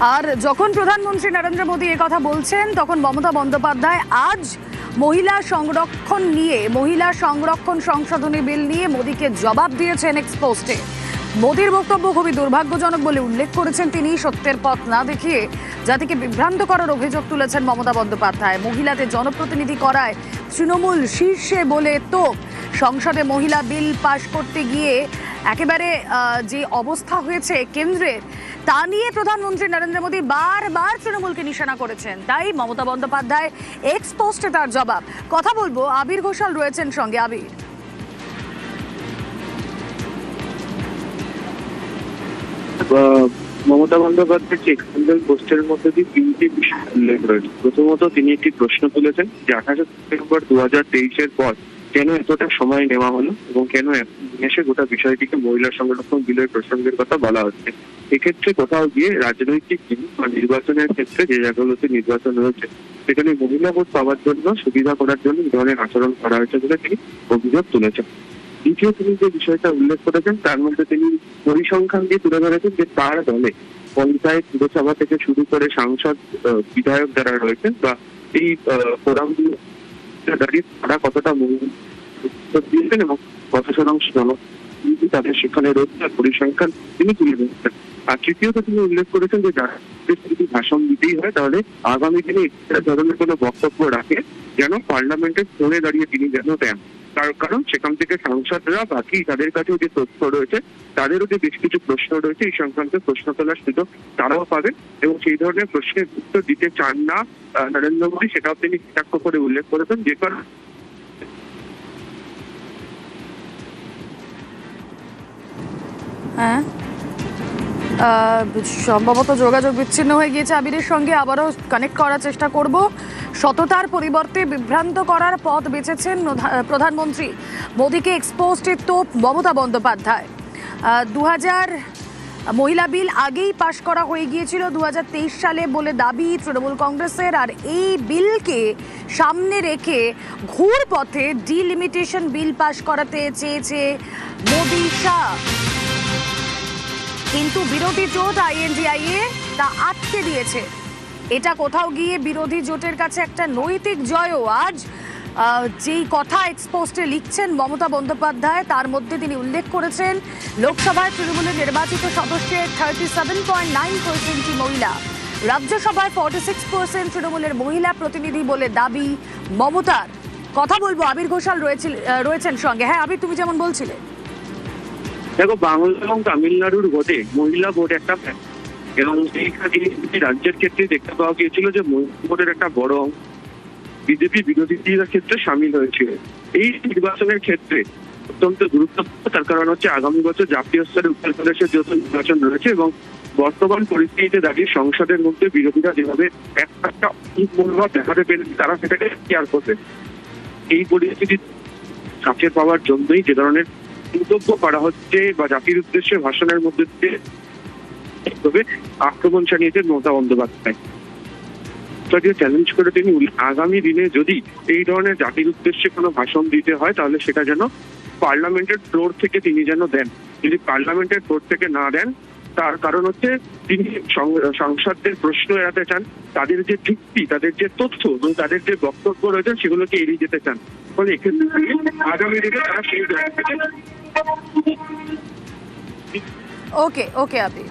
আর যখন প্রধানমন্ত্রী নরেন্দ্র মোদী কথা বলছেন তখন মমতা বন্দ্যোপাধ্যায় আজ মহিলা সংরক্ষণ সংশোধনী বিল নিয়ে মোদীকে জবাব দিয়েছেন এক্সপোস্টে। মোদীর বক্তব্য খুবই দুর্ভাগ্যজনক বলে উল্লেখ করেছেন তিনি। সত্যের পথ না দেখিয়ে জাতিকে বিভ্রান্ত করার অভিযোগ তুলেছেন মমতা বন্দ্যোপাধ্যায়। মহিলাদের জনপ্রতিনিধি করায় তৃণমূল শীর্ষে বলে তো সংসদে মহিলা বিল পাশ করতে গিয়ে একেবারে যে অবস্থা হয়েছে কেন্দ্রের, তা নিয়ে প্রধানমন্ত্রী নরেন্দ্র মোদী বারবার তৃণমূলকে নিশানা করেছেন। তাই মমতা বন্দ্যোপাধ্যায় এক্স পোস্টে তার জবাব। কথা বলবো, আবির ঘোষাল রয়েছেন সঙ্গে। আবির, মমতা বন্দ্যোপাধ্যায় এক্সেন্ডেল পোস্টের মধ্যে দিয়ে তিনটি বিষয় উল্লেখ রয়েছে। প্রথমত, তিনি একটি প্রশ্ন তুলেছেন যে 28 সেপ্টেম্বর 2023-এর পর কেন এতটা সময় নেওয়া হলো এবং কেন এসে গোটা বিষয়টিকে মহিলা সংরক্ষণ বিলের প্রসঙ্গের কথা বলা হচ্ছে। এক্ষেত্রে কোথাও গিয়ে রাজনৈতিক জিনিস বা নির্বাচনের ক্ষেত্রে যে জায়গাগুলোতে নির্বাচন হয়েছে সেখানে মহিলা ভোট পাওয়ার জন্য, সুবিধা করার জন্য এই ধরনের আচরণ করা হয়েছে বলে তিনি অভিযোগ তুলেছেন। দ্বিতীয়, তিনি যে বিষয়টা উল্লেখ করেছেন তার মধ্যে তিনি পরিসংখ্যান দিয়ে তুলে ধরেছেন যে তার দলে পঞ্চায়েত, পুরসভা থেকে শুরু করে সাংসদ, বিধায়ক যারা রয়েছেন বা এই ফোরামগুলো দাঁড়িয়ে তারা কতটা দিয়েছেন এবং কত শতাংশ জনগণ তাদের সেখানে রয়েছে তার পরিসংখ্যান তিনি তুলে ধরেছেন। আর তৃতীয়ত, তিনি উল্লেখ করেছেন যে যদি ভাষণ দিতেই হয় তাহলে আগামী দিনে এই ধরনের কোনো বক্তব্য রাখে যেন পার্লামেন্টের ফোনে দাঁড়িয়ে তিনি যেন দেন। তার কারণ সেখান থেকে সাংসদরা বাকি তাদের কাছেও যে তথ্য রয়েছে, তাদেরও যে বেশ কিছু প্রশ্ন রয়েছে এই সংক্রান্ত প্রশ্ন তোলার সুযোগ তারাও পাবেন এবং সেই ধরনের প্রশ্নের উত্তর দিতে চান না নরেন্দ্র মোদী, সেটাও তিনি কটাক্ষ করে উল্লেখ করেছেন। যে কারণে সম্ভবত যোগাযোগ বিচ্ছিন্ন হয়ে গিয়েছে আবিরের সঙ্গে। আবারও কানেক্ট করার চেষ্টা করব। সততার পরিবর্তে বিভ্রান্ত করার পথ বেছেছেন প্রধানমন্ত্রী। মোদীকে এক্সপোজে তোপ মমতা বন্দ্যোপাধ্যায়। 2000 মহিলা বিল আগেই পাশ করা হয়ে গিয়েছিল 2023 সালে বলে দাবি তৃণমূল কংগ্রেসের। আর এই বিলকে সামনে রেখে ঘুর পথে ডিলিমিটেশন বিল পাশ করাতে চেয়েছে মোদী শাহ, কিন্তু বিরোধী জোট আইএনডিআইএ তা আটকে দিয়েছে। এটা কোথাও গিয়ে বিরোধী জোটের কাছে একটা নৈতিক জয়ও। আজ যেই কথা এক্সপোস্টে লিখছেন মমতা বন্দ্যোপাধ্যায়, তার মধ্যে তিনি উল্লেখ করেছেন লোকসভায় তৃণমূলের নির্বাচিত সদস্যের 37.9% মহিলা, রাজ্যসভায় 46% তৃণমূলের মহিলা প্রতিনিধি বলে দাবি মমতার। কথা বলবো, আবির ঘোষাল রয়েছেন সঙ্গে। হ্যাঁ আবির, তুমি যেমন বলছিলে। দেখো, বাংলা এবং তামিলনাড়ুর ভোটে মহিলা ভোট একটা এবং এইখানে রাজ্যের ক্ষেত্রে দেখতে পাওয়া গিয়েছিল যে মহিলা ভোটের একটা বড় অংশ বিজেপি বিরোধীদের ক্ষেত্রে সামিল হয়েছিল। এই নির্বাচনের ক্ষেত্রে অত্যন্ত গুরুত্বপূর্ণ, তার কারণ হচ্ছে আগামী বছর জাতীয় স্তরে উত্তরপ্রদেশের যত নির্বাচন রয়েছে এবং বর্তমান পরিস্থিতিতে দাঁড়িয়ে সংসদের মধ্যে বিরোধীরা যেভাবে একটা মনোভাব দেখাতে পেরে তারা সেটাকে কেয়ার করবে। এই পরিস্থিতি কাছে পাওয়ার জন্যই যে ধরনের মন্তব্য করা হচ্ছে বা জাতির উদ্দেশ্যে ভাষণের মধ্যে দিয়ে আক্রমণ চালিয়েছেন মমতা বন্দ্যোপাধ্যায়। চ্যালেঞ্জ করে তিনি আগামী দিনে যদি এই ধরনের জাতির উদ্দেশ্যে কোনো ভাষণ দিতে হয় তাহলে সেটা যেন পার্লামেন্টের ফ্লোর থেকে তিনি যেন দেন। যদি পার্লামেন্টের ফ্লোর থেকে না দেন, তার কারণ হচ্ছে তিনি সংসদদের প্রশ্ন এড়াতে চান, তাদের যে যুক্তি, তাদের যে তথ্য এবং তাদের যে বক্তব্য রয়েছে সেগুলোকে এড়িয়ে যেতে চান। ফলে এক্ষেত্রে আগামী দিনে তারা সেই ওকে আবির।